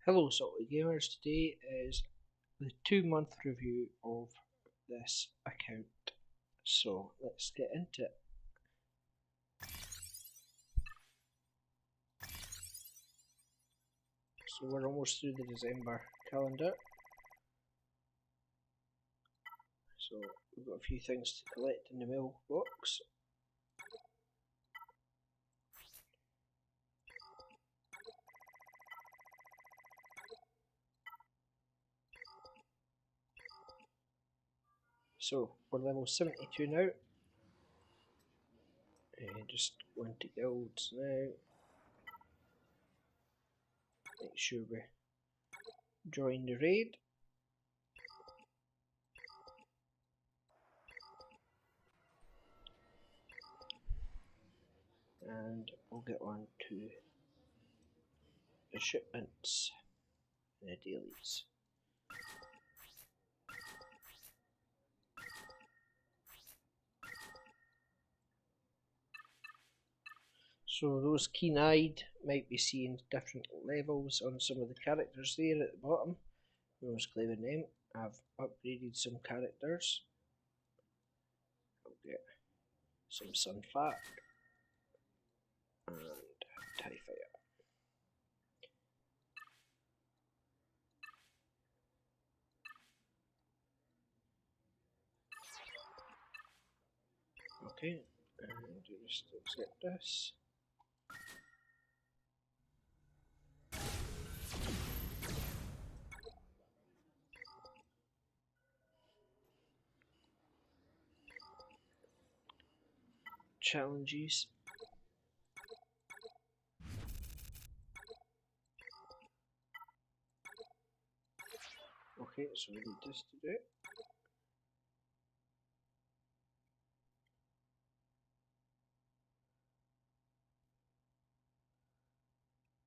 Hello Salty Gamers, today is the 2 month review of this account. So let's get into it. So we're almost through the December calendar. So we've got a few things to collect in the mailbox. So we're level 72 now. Just going to guilds now. Make sure we join the raid. And we'll get on to the shipments and the dailies. So those keen-eyed might be seeing different levels on some of the characters there at the bottom. No one's claiming them. I've upgraded some characters. I'll get some Sunfat and TIE Fighter. Okay, and just accept this. Challenges. Okay, so we need this to do it.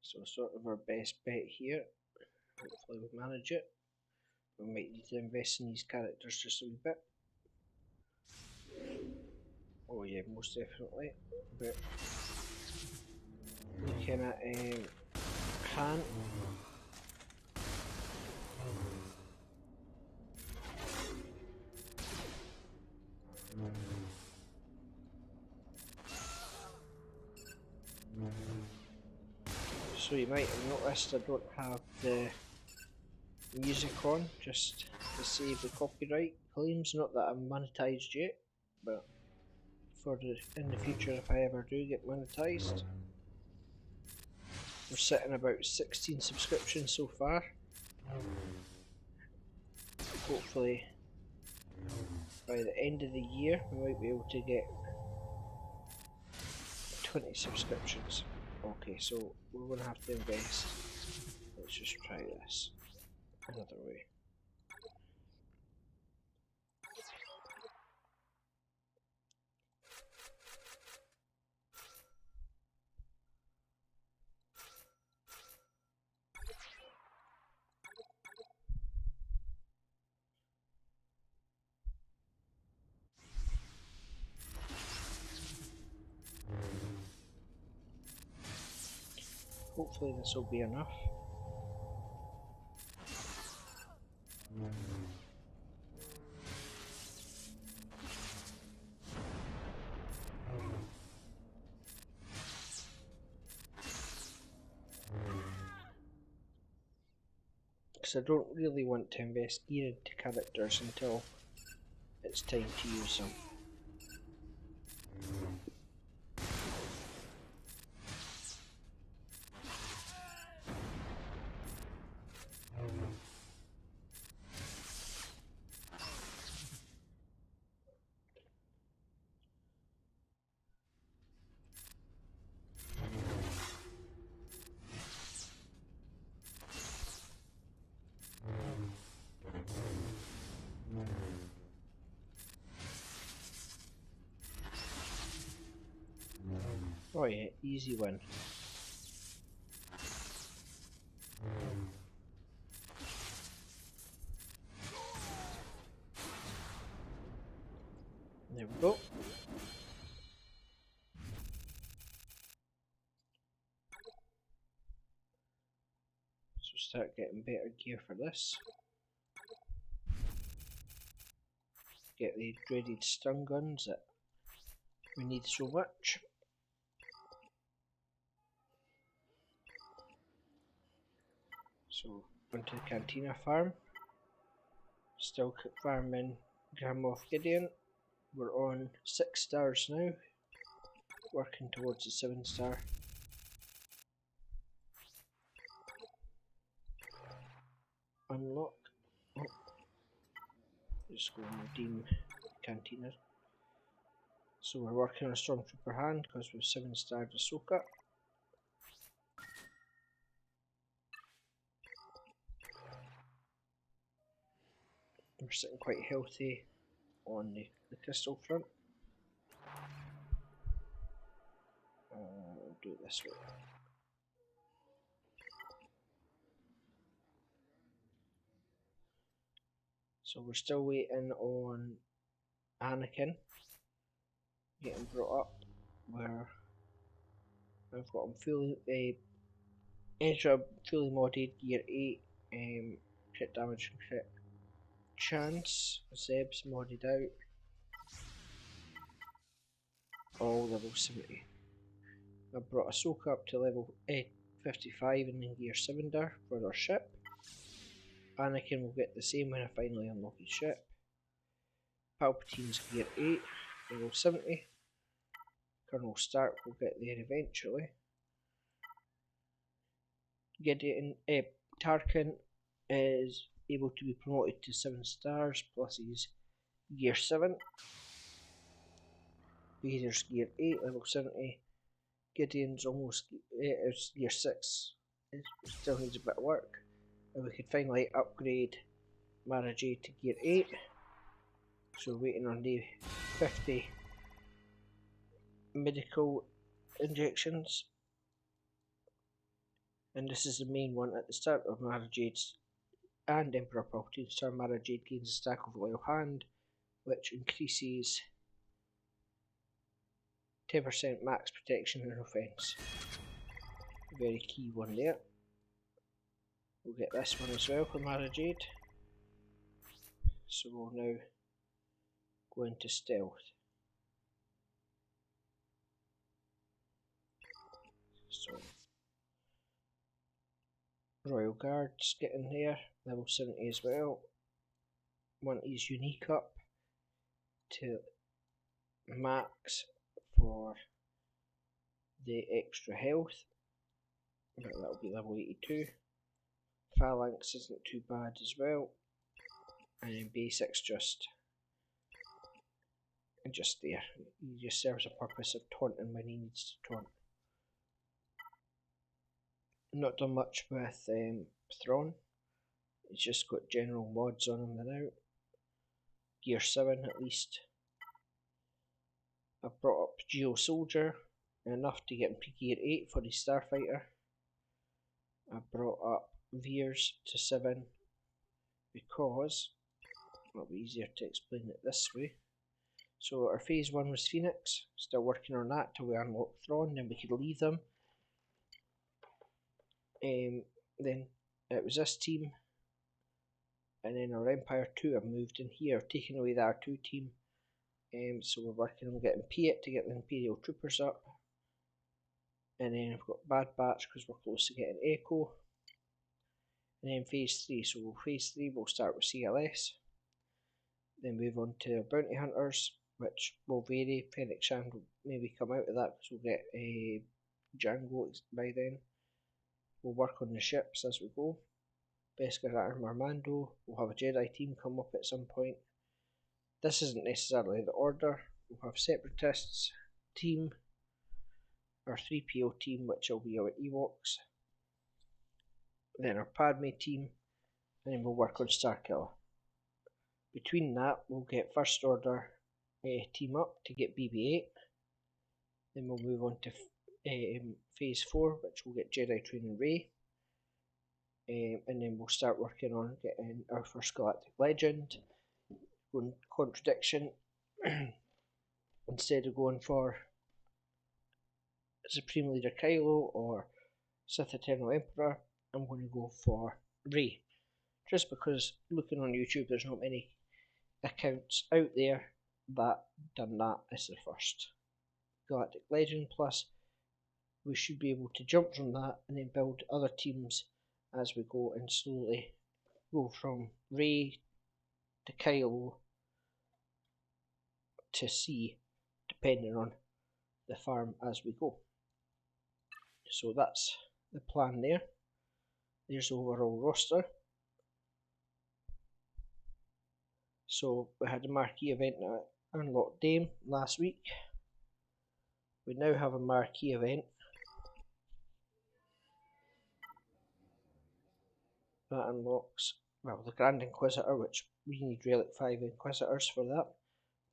So sort of our best bet here. Hopefully we'll manage it. We might need to invest in these characters just a wee bit. Oh yeah, most definitely. But looking at Han. So you might have noticed I don't have the music on, just to save the copyright claims. Not that I'm monetized yet, but in the future if I ever do get monetized. We're sitting about 16 subscriptions so far. Hopefully by the end of the year we might be able to get 20 subscriptions. Okay, so we're going to have to invest. Let's just try this another way. Hopefully this will be enough. Because I don't really want to invest gear into characters until it's time to use them. Oh yeah, easy win. There we go. So start getting better gear for this. Get the dreaded stun guns that we need so much. So onto the Cantina farm. Still farming Grand Moff Gideon. We're on 6 stars now. Working towards the 7 star. Unlock. Oh. Just go and redeem Cantina. So we're working on a Stormtrooper hand because we've 7 starred Ahsoka. We're sitting quite healthy on the crystal front. I'll do it this way. So we're still waiting on Anakin getting brought up, where I've got him fully Ezra fully modded gear 8, crit damage and crit chance. Zeb's modded out, all level 70. I brought Ahsoka up to level 55 and then gear 7 there for our ship. Anakin will get the same when I finally unlock his ship. Palpatine's gear 8, level 70. Colonel Stark will get there eventually. Gideon, Tarkin is able to be promoted to 7 stars plus his gear 7. Vader's gear 8, level 70. Gideon's almost gear 6. It still needs a bit of work. And we could finally upgrade Mara Jade to gear 8. So we're waiting on the 50 medical injections. And this is the main one at the start of Mara Jade's and Emperor Palpatine's turn. Mara Jade gains a stack of Loyal Hand, which increases 10% max protection and offense. Very key one there. We'll get this one as well for Mara Jade. So we'll now go into stealth. So Royal Guards getting there, level 70 as well. Want his unique up to max for the extra health, but that'll be level 82. Phalanx isn't too bad as well, and then basics just there. He just serves a purpose of taunting when he needs to taunt. Not done much with Thrawn. He's just got general mods on him now. Gear 7 at least. I've brought up Geo Soldier enough to get him to gear 8 for his Starfighter. I brought up Veers to 7 because it'll be easier to explain it this way. So our phase 1 was Phoenix, still working on that till we unlock Thrawn, then we could leave them. Then it was this team, and then our Empire 2 have moved in here, taking away the R2 team. So we're working on getting Piet to get the Imperial Troopers up. And then I've got Bad Batch because we're close to getting Echo. And then phase 3, so phase 3 we'll start with CLS. Then move on to Bounty Hunters, which will vary. Fennec Shand will maybe come out of that because we'll get a Django by then. We'll work on the ships as we go. Beskar Armor Mando, we'll have a Jedi team come up at some point. This isn't necessarily the order. We'll have Separatists team, our 3PO team, which will be our Ewoks. Then our Padme team, and then we'll work on Starkiller. Between that, we'll get First Order team up to get BB-8. Then we'll move on to phase 4, which will get Jedi training Rey. And then we'll start working on getting our first Galactic Legend. Going contradiction. Instead of going for Supreme Leader Kylo or Sith Eternal Emperor, I'm going to go for Ray. Just because looking on YouTube, there's not many accounts out there that done that as the first. Galactic Legend Plus, we should be able to jump from that and then build other teams as we go and slowly go from Ray to Kylo to C, depending on the farm as we go. So that's the plan there. There's the overall roster. So we had a Marquee event that unlocked Dame last week. We now have a Marquee event that unlocks, well, the Grand Inquisitor, which we need Relic 5 Inquisitors for that,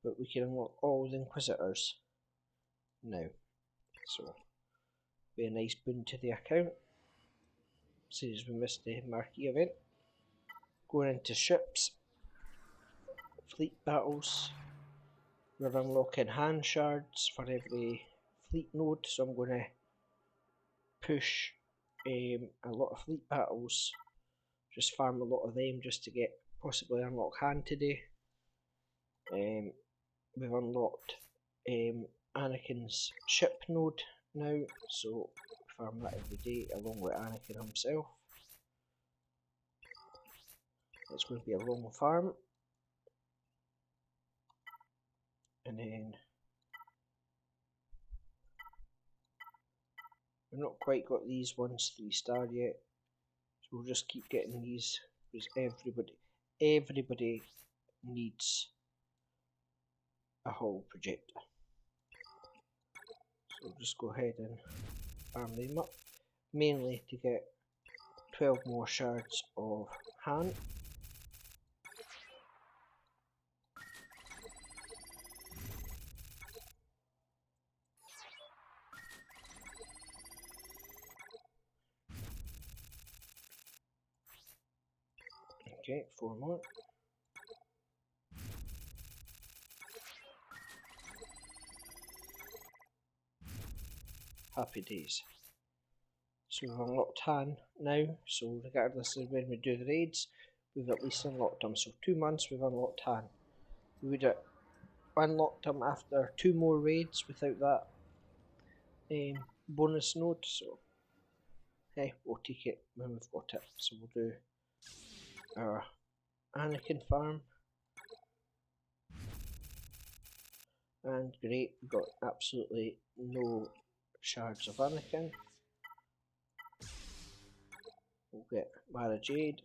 but we can unlock all the Inquisitors now. So be a nice boon to the account, since we missed the Marquee event. Going into ships, fleet battles, we're unlocking hand shards for every fleet node, so I'm going to push a lot of fleet battles, just farm a lot of them just to get possibly unlock hand today. We've unlocked Anakin's ship node now, so farm that every day along with Anakin himself. It's going to be a long farm, and then we've not quite got these ones 3-star yet, so we'll just keep getting these because everybody needs a hull projector. So we'll just go ahead and farm them up, mainly to get 12 more shards of Han. Okay, 4 more. Happy days. So we've unlocked Han now, so regardless of when we do the raids, we've at least unlocked him. So 2 months we've unlocked Han. We would have unlocked him after 2 more raids without that bonus node, so hey, we'll take it when we've got it. So we'll do our Anakin farm, and great, we've got absolutely no shards of Anakin. We'll get Mara Jade,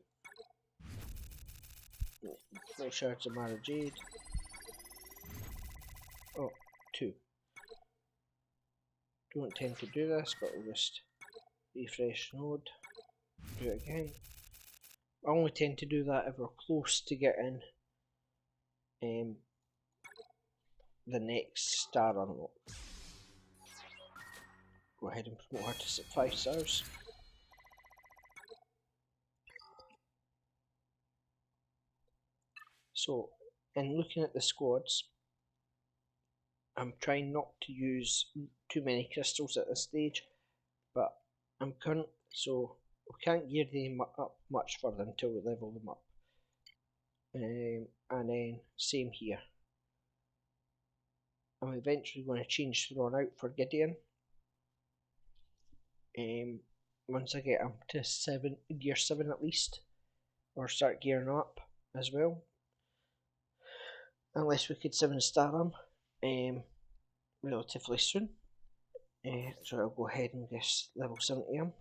no shards of Mara Jade. Oh, 2. Don't tend to do this, but we'll just refresh node, do it again. I only tend to do that if we're close to getting the next star unlock. Go ahead and promote her to 5 stars. So, in looking at the squads, I'm trying not to use too many crystals at this stage, but I'm current, so we can't gear them up much further until we level them up. And then same here. I'm eventually going to change Thrawn out for Gideon. Once I get him to gear 7 at least, or start gearing up as well. Unless we could 7-star him relatively soon. So I'll go ahead and guess level 70 him,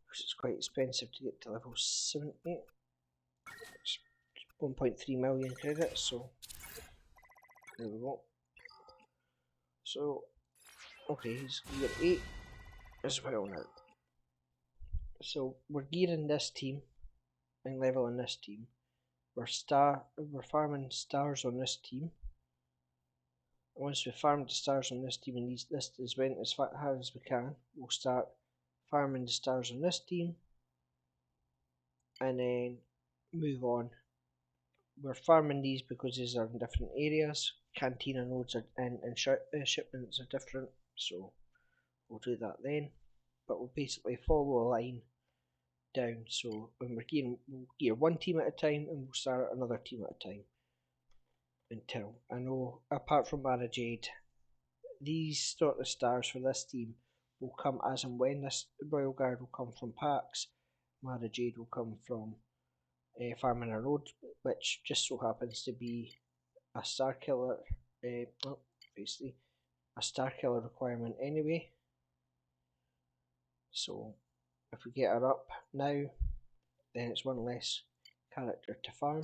because it's quite expensive to get to level 70. It's 1.3 million credits, so there we go. So, okay, he's gear 8 as well now. So we're gearing this team and leveling this team. We're farming stars on this team. Once we've farmed the stars on this team and this is went as high as we can, we'll start farming the stars on this team and then move on. We're farming these because these are in different areas. Cantina nodes and shipments are different, so we'll do that then. But we'll basically follow a line down. So when we'll gear one team at a time, and we'll start another team at a time. Until I know, apart from Mara Jade, these sort of stars for this team will come as and when. This Royal Guard will come from packs. Mara Jade will come from Farming a Road, which just so happens to be a star killer. Basically, a star killer requirement anyway. So if we get her up now, then it's one less character to farm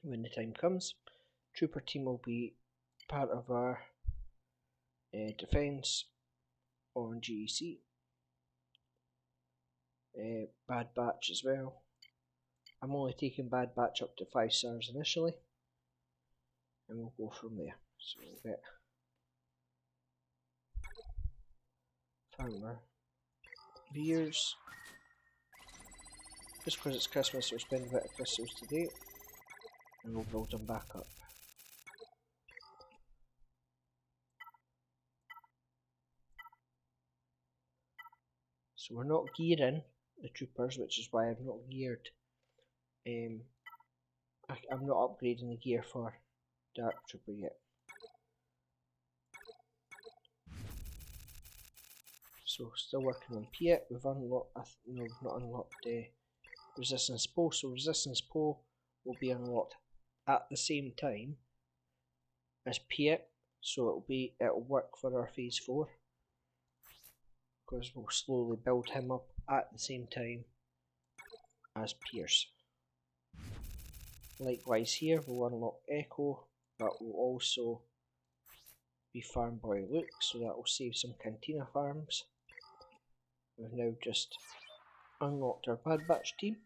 when the time comes. Trooper team will be part of our defence on GEC. Bad Batch as well. I'm only taking Bad Batch up to 5 stars initially, and we'll go from there. So we'll get Farmer beers. Just because it's Christmas, we'll spend a bit of crystals today, and we'll build them back up. So we're not gearing the troopers, which is why I've not geared. I'm not upgrading the gear for Dark Trooper yet. So still working on Piet. We've unlocked. No, we've not unlocked Resistance Poe. So Resistance Poe will be unlocked at the same time as Piet. So it'll work for our phase 4. Because we'll slowly build him up at the same time as Pierce. Likewise here, we'll unlock Echo, but we'll also be Farm Boy Luke, so that will save some Cantina farms. We've now just unlocked our Bad Batch team.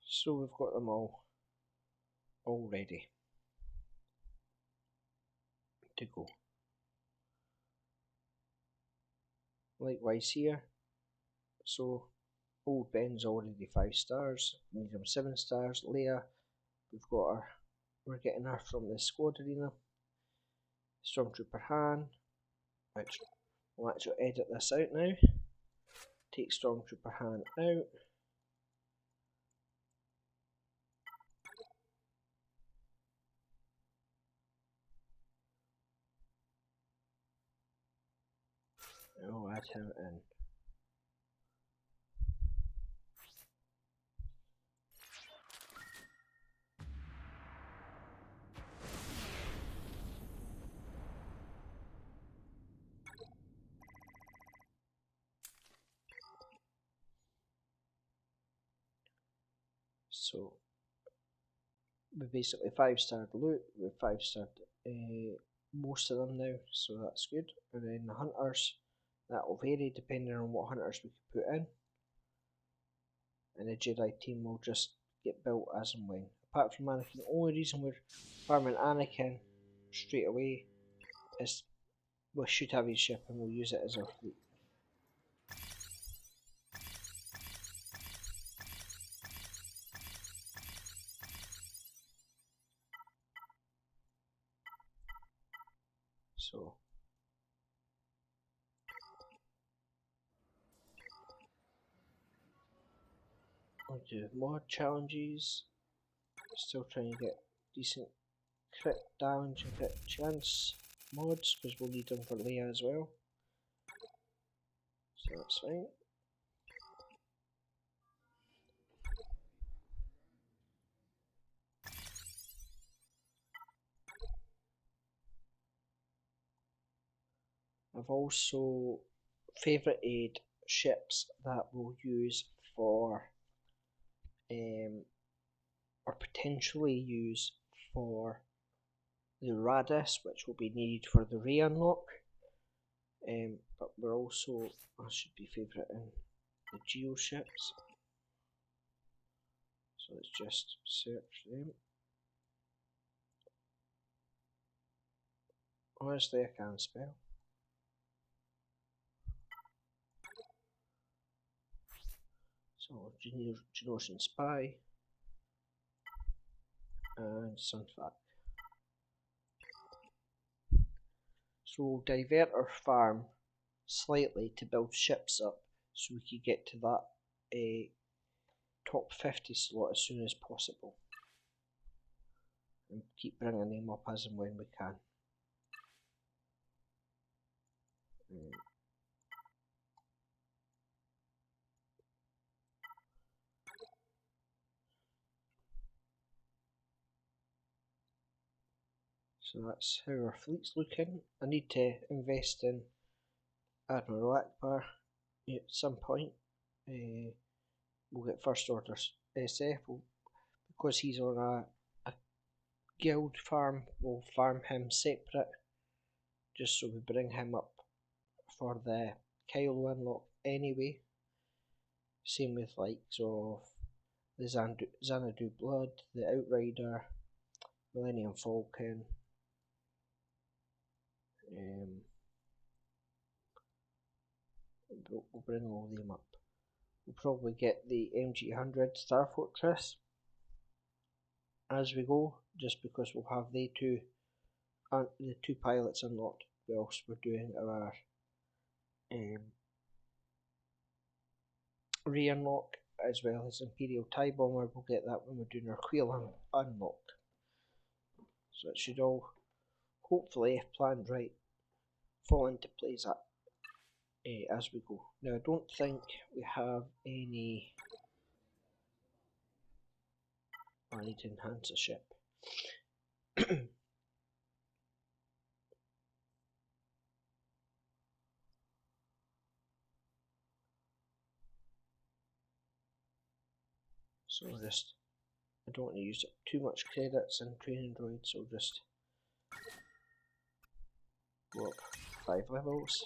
So we've got them all ready to go. Likewise here, so old Ben's already 5 stars, need him 7 stars. Leia, we're getting her from the squad arena. Stormtrooper Han, which we'll actually edit this out now. Take Stormtrooper Han out. And we'll add him in. So we basically 5-starred Luke, we've 5-starred most of them now, so that's good. And then the hunters, that will vary depending on what hunters we can put in. And the Jedi team will just get built as and when. Apart from Anakin, the only reason we're farming Anakin straight away is we should have his ship and we'll use it as our fleet. So I'll do mod challenges. Still trying to get decent crit damage and crit chance mods because we'll need them for Leia as well. So that's fine. I've also favourited ships that we'll use for or potentially use for the Radis, which will be needed for the Rey unlock. But we're also, I should be favouriting the Geo ships. So let's just search them. Honestly, I can't spell. So Geonosian Spy and Sunfac. So we'll divert our farm slightly to build ships up so we could get to that top 50 slot as soon as possible. And keep bringing them up as and when we can. So that's how our fleet's looking. I need to invest in Admiral Akbar at some point. We'll get First Order SF. Because he's on a guild farm, we'll farm him separate just so we bring him up for the Kylo unlock anyway. Same with likes of the Xanadu Blood, the Outrider, Millennium Falcon. We'll bring all of them up. We'll probably get the MG100 Star Fortress as we go, just because we'll have the two pilots unlocked whilst we're doing our re-unlock, as well as Imperial TIE Bomber. We'll get that when we're doing our Queel unlock. So it should all, hopefully, if planned right, fall into place as we go. Now I don't think we have any... I need to enhance a ship. So just, I don't want to use up too much credits and training droids, so just go up 5 levels.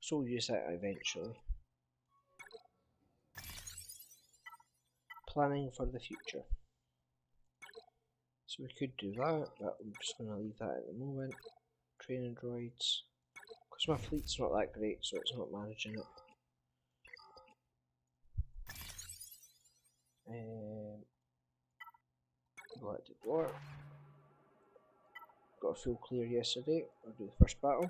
So we'll use that eventually. Planning for the future. So we could do that, but I'm just going to leave that at the moment. Training droids. Because my fleet's not that great, so it's not managing it. Galactic War. Got a full clear yesterday. I'll do the first battle.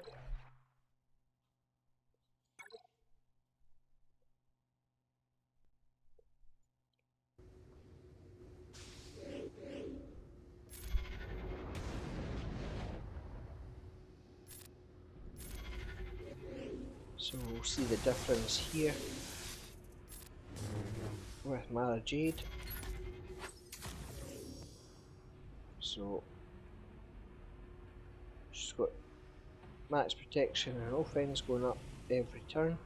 So we'll see the difference here with Mara Jade. So she's got max protection and offense going up every turn.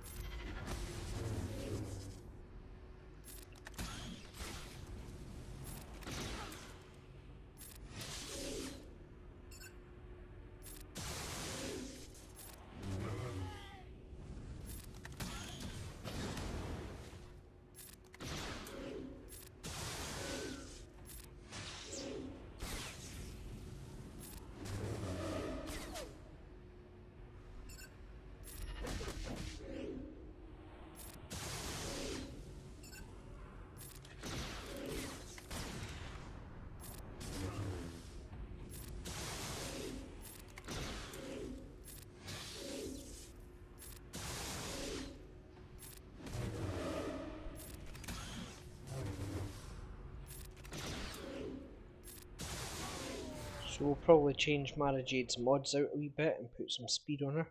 So we'll probably change Mara Jade's mods out a wee bit and put some speed on her,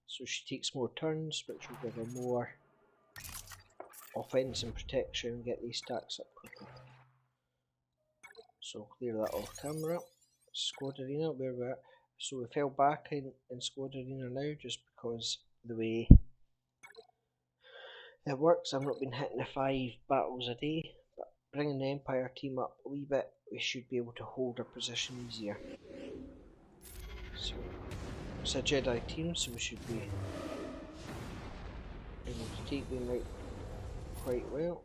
so she takes more turns, which will give her more offense and protection and get these stacks up quicker. So clear that off camera. Squad Arena, where we're at. So we fell back in Squad Arena now just because the way it works. I've not been hitting the 5 battles a day, but bringing the Empire team up a wee bit, we should be able to hold our position easier. So it's a Jedi team, so we should be able to take them out quite well.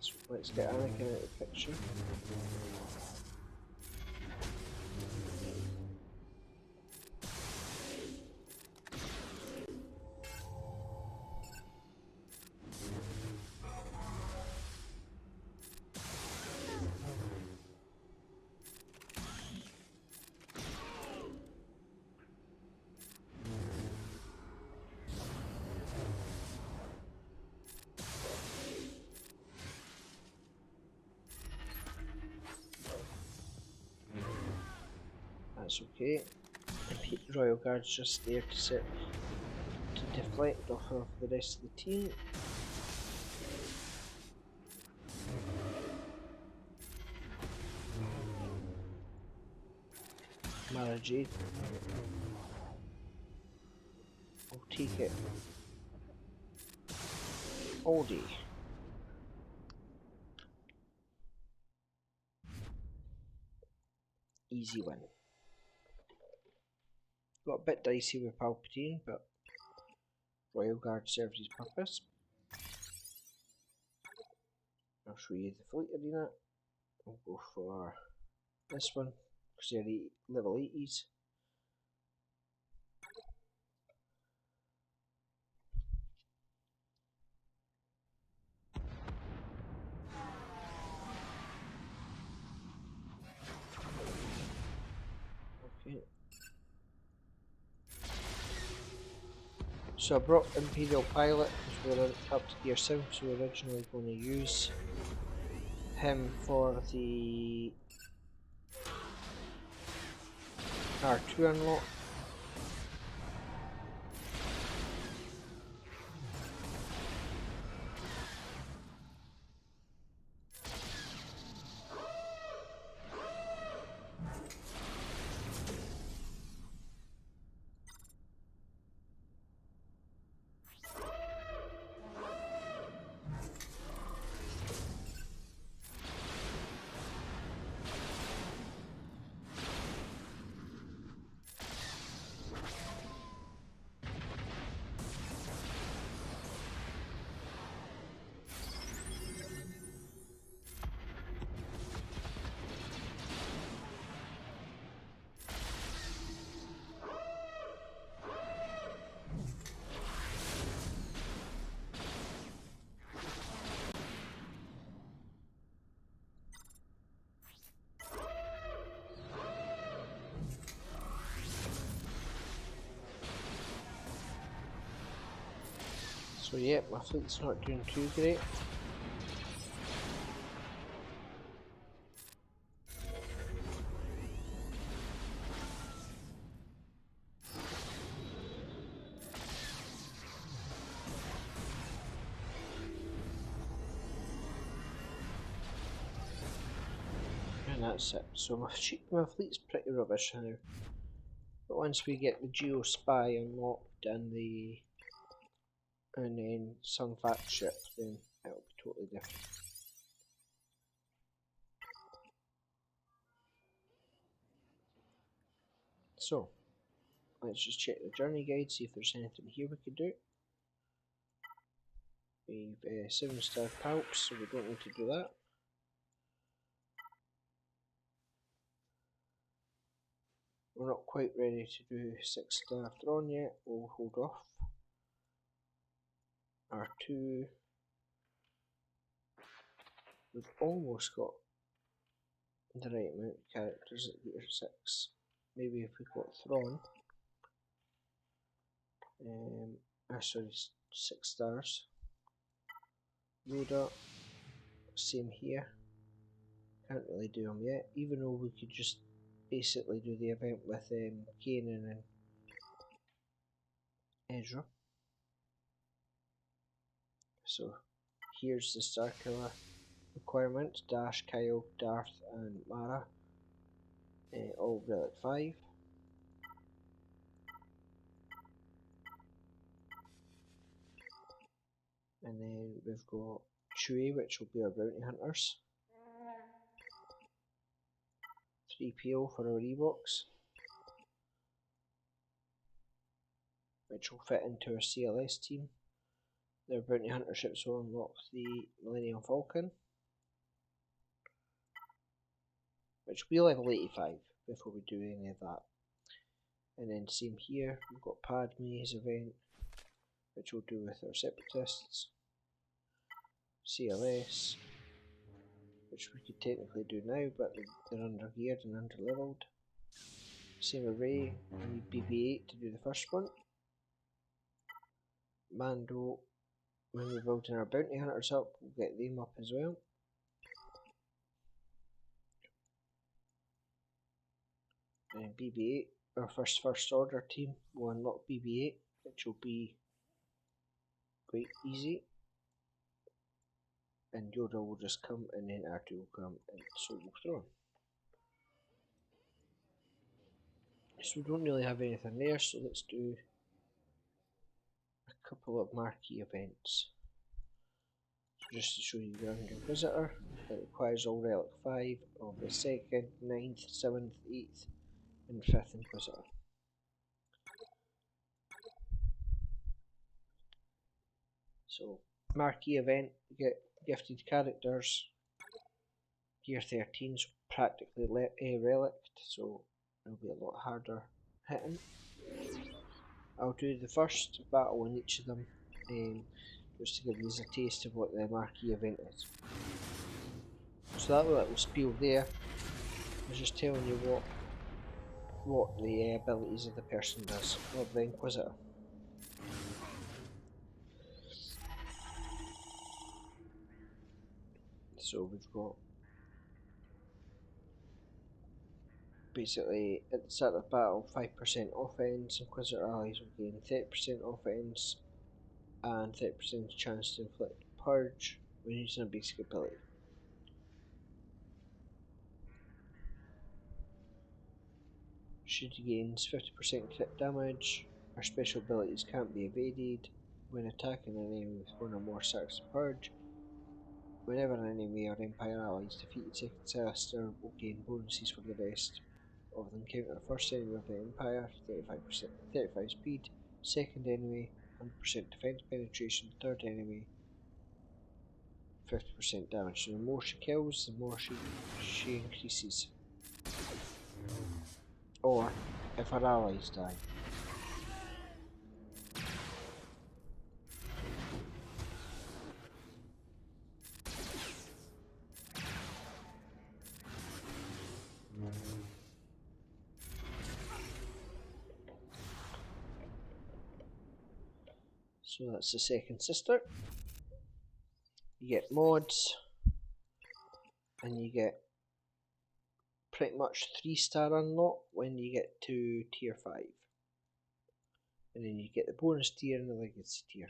So let's get Anakin out of the picture. That's okay. And Royal Guard's just there to deflect off of the rest of the team. Mara Jade. I'll take it. All day. Easy win. Got a bit dicey with Palpatine, but Royal Guard serves his purpose. I'll show you the fleet arena. We'll go for this one, because they're level 80s. Okay. So I brought Imperial Pilot because we're up to Gear 7, so we're originally going to use him for the R2 unlock. So yeah, my fleet's not doing too great. And that's it. So my fleet's pretty rubbish now. But once we get the Geo Spy unlocked and then Sun Fact ship, then it'll be totally different. So let's just check the journey guide, see if there's anything here we could do. We've 7-star Palps, so we don't need to do that. We're not quite ready to do 6-star Thrawn yet, we'll hold off. R2. We've almost got the right amount of characters at Gear 6. Maybe if we got Thrawn. Sorry, 6 stars. Yoda, same here. Can't really do them yet, even though we could just basically do the event with Kanan and Ezra. So here's the Star Killer requirement: Dash, Kyle, Darth and Mara, all Relic 5. And then we've got Chewie, which will be our bounty hunters. 3PO for our Ewoks, which will fit into our CLS team. Their bounty hunter ships will unlock the Millennium Falcon. which will be level 85 before we do any of that. And then same here, we've got Padme's event, which we'll do with our separatists. CLS, which we could technically do now, but they're under geared and under leveled. Same array, we need BB-8 to do the first one. Mando, when we're building our bounty hunters up, we'll get them up as well. And BB-8, our first order team will unlock BB-8, which will be quite easy. And Yoda will just come, and then R2 will come, and so will Thrawn. So we don't really have anything there, so let's do a couple of marquee events. So just to show you the Grand Inquisitor, it requires all relic 5 of the 2nd, 9th, 7th, 8th, and 5th Inquisitor. So, marquee event, get gifted characters. Gear 13's practically relict, so it'll be a lot harder hitting. I'll do the first battle in each of them, just to give you a taste of what the marquee event is. So that little spiel there is just telling you what the abilities of the person does, of the Inquisitor. So we've got basically at the start of the battle 5% offense, Inquisitor allies will gain 30% offense and 30% chance to inflict purge when using a basic ability. Should gains 50% crit damage, our special abilities can't be evaded. When attacking an enemy with one or more stacks of purge, whenever an enemy or Empire ally is defeated, second Celestial will gain bonuses for the rest of the encounter. First enemy of the Empire, 35 speed. Second enemy, 100% defense penetration. Third enemy, 50% damage. So the more she kills, the more she increases. Or if her allies die. So that's the second sister. You get mods, and you get pretty much 3-star unlock when you get to tier 5. And then you get the bonus tier and the legacy tier.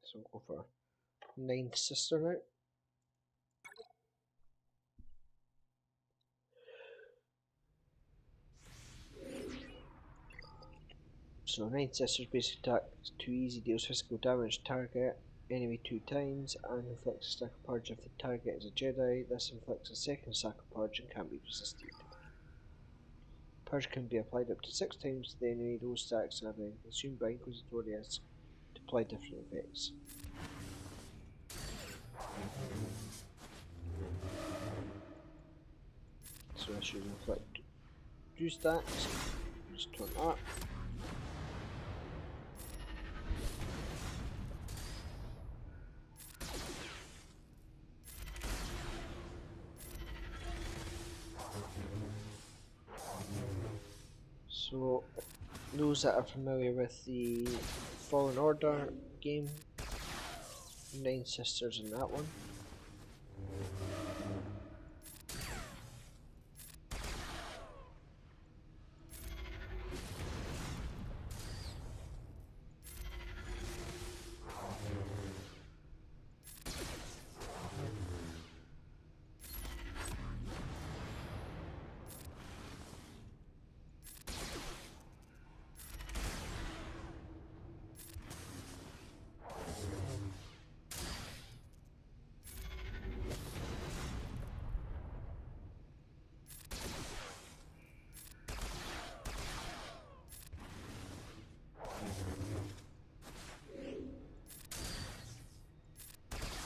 So we'll go for 9th sister now. So 9th sister's basic attack is too easy, deals physical damage to target enemy 2 times and inflicts a stack of purge if the target is a Jedi. This inflicts a second stack of purge and can't be resisted. Purge can be applied up to 6 times to the enemy. Those stacks are then consumed by Inquisitorius to apply different effects. So I should inflict 2 stacks. Just turn that. So, those that are familiar with the Fallen Order game, 9 sisters in that one.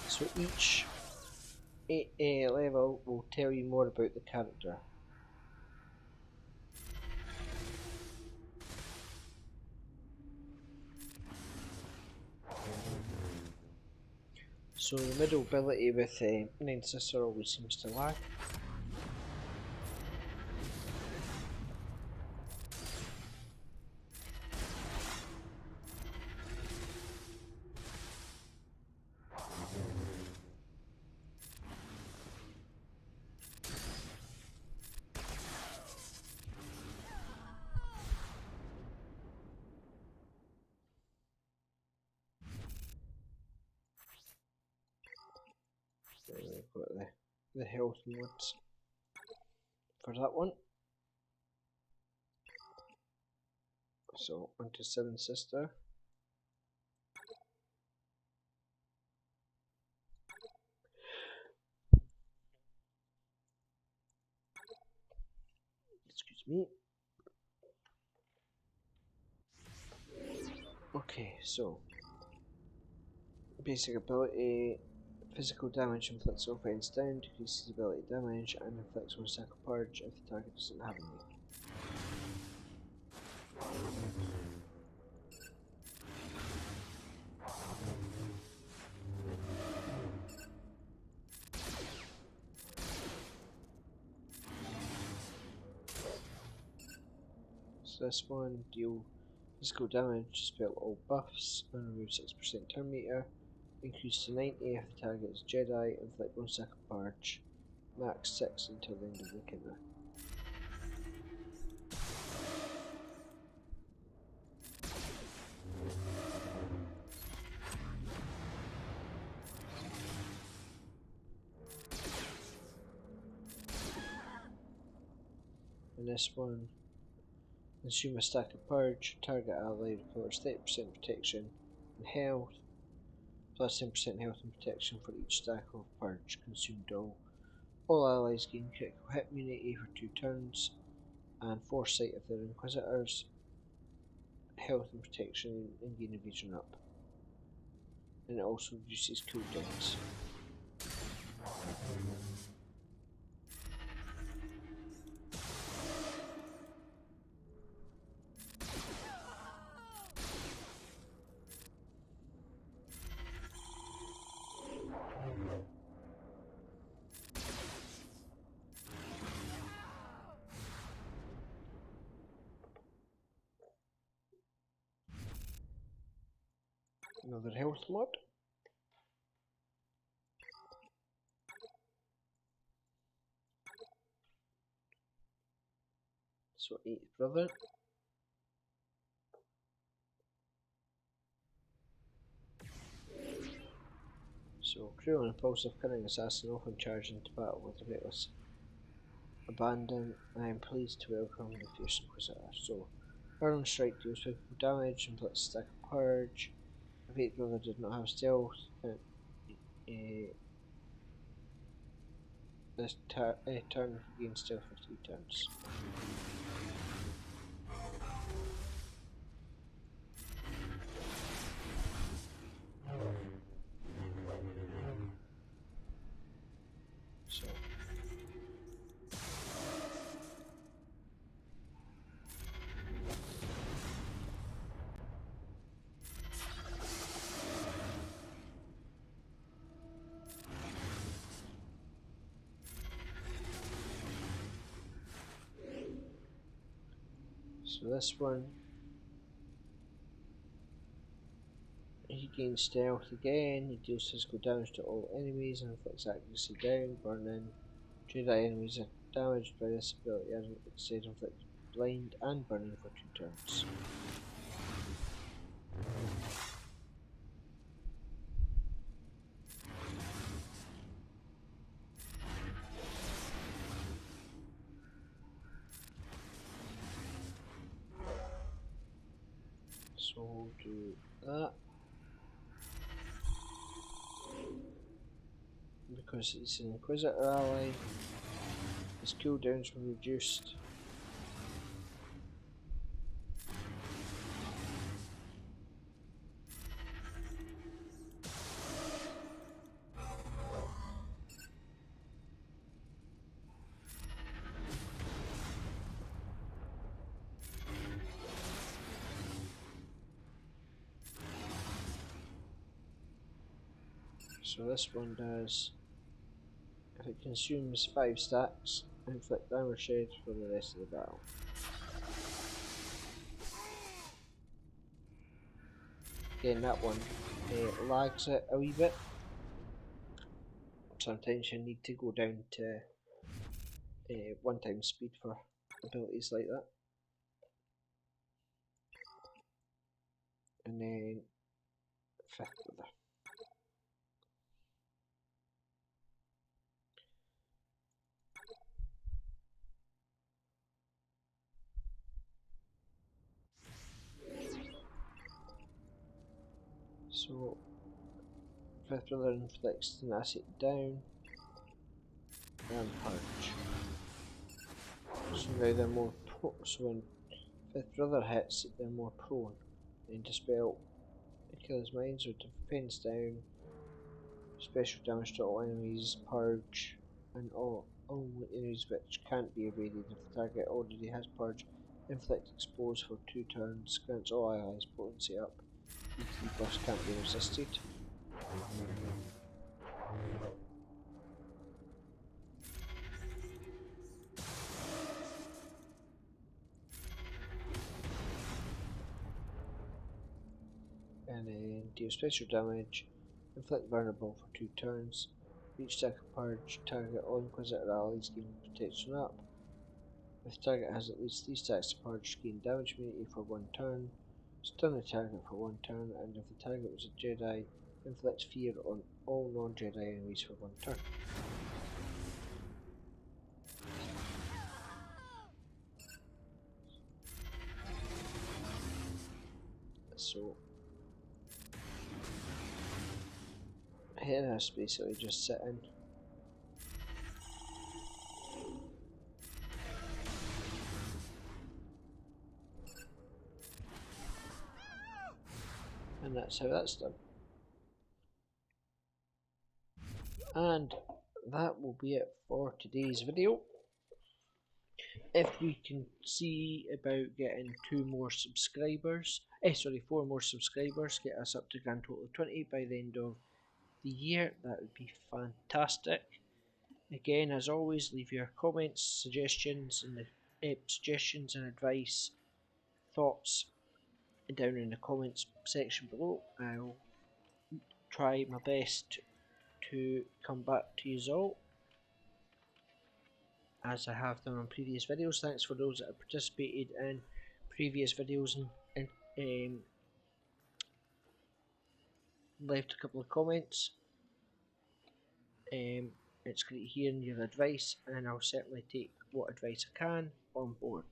So each level will tell you more about the character. So the middle ability with Nine Sister always seems to lag. We've got the health mods for that one. So onto Seven Sister. Excuse me. Okay, so basic ability. Physical damage inflicts offense down, decreases ability damage, and inflicts 1 stack of purge if the target doesn't have any. So this one deal physical damage, spell all buffs, and remove 6% turn meter. Increase to 90 if the target is Jedi, inflict 1 stack of purge. Max 6 until the end of the counter. And this one, consume a stack of purge, target ally recovers 30% protection and health, plus 10% health and protection for each stack of purge consumed. All allies gain critical hit immunity for 2 turns, and foresight if they're Inquisitors, health and protection, and gain evasion up. And it also reduces cooldowns. Another health mod. So 8th brother. So cruel and impulsive cunning assassin often charge into battle with reckless abandon. I am pleased to welcome the fierce Inquisitor. So Burn Strike deals physical damage, inflicts a stack of purge. If 8th brother did not have stealth, this turn he gains stealth for 3 turns. So this one, he gains stealth again, he deals physical damage to all enemies and inflicts accuracy down, burning. Jedi enemies are damaged by this ability and instead inflict blind and burning for 2 turns. So we'll do that. Because it's an Inquisitor ally, his cooldowns were reduced. So this one does, if it consumes 5 stacks, inflict damage shed for the rest of the battle. Again, that one lags it a wee bit. Sometimes you need to go down to 1 time speed for abilities like that. And then fifth brother. So fifth brother inflicts tenacity down and purge. So now they're more so when fifth brother hits, they're more prone. And dispel killer's minds or defense down, special damage to all enemies, purge, and all enemies which can't be evaded if the target already has purge. Inflict expose for 2 turns, grants all allies potency up. E3 buffs can't be resisted. And then deal special damage, inflict vulnerable for 2 turns. Each stack of purge, target all Inquisitor allies gain protection up. If the target has at least 3 stacks to purge, gain damage immunity for 1 turn. Stun the target for 1 turn, and if the target was a Jedi, inflict fear on all non-Jedi enemies for 1 turn. So here has basically just sit in. And that's how that's done. And that will be it for today's video. If we can see about getting 4 more subscribers, get us up to a grand total of 20 by the end of the year, that would be fantastic. Again, as always, leave your comments, suggestions, and advice, thoughts down in the comments section below. I'll try my best to come back to you all, as I have done on previous videos. Thanks for those that have participated in previous videos and left a couple of comments. It's great hearing your advice, and I'll certainly take what advice I can on board.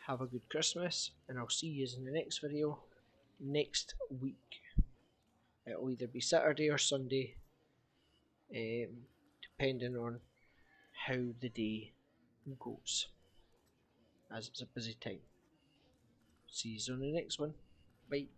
Have a good Christmas, and I'll see you in the next video next week. It'll either be Saturday or Sunday, depending on how the day goes, as it's a busy time. See you on the next one. Bye.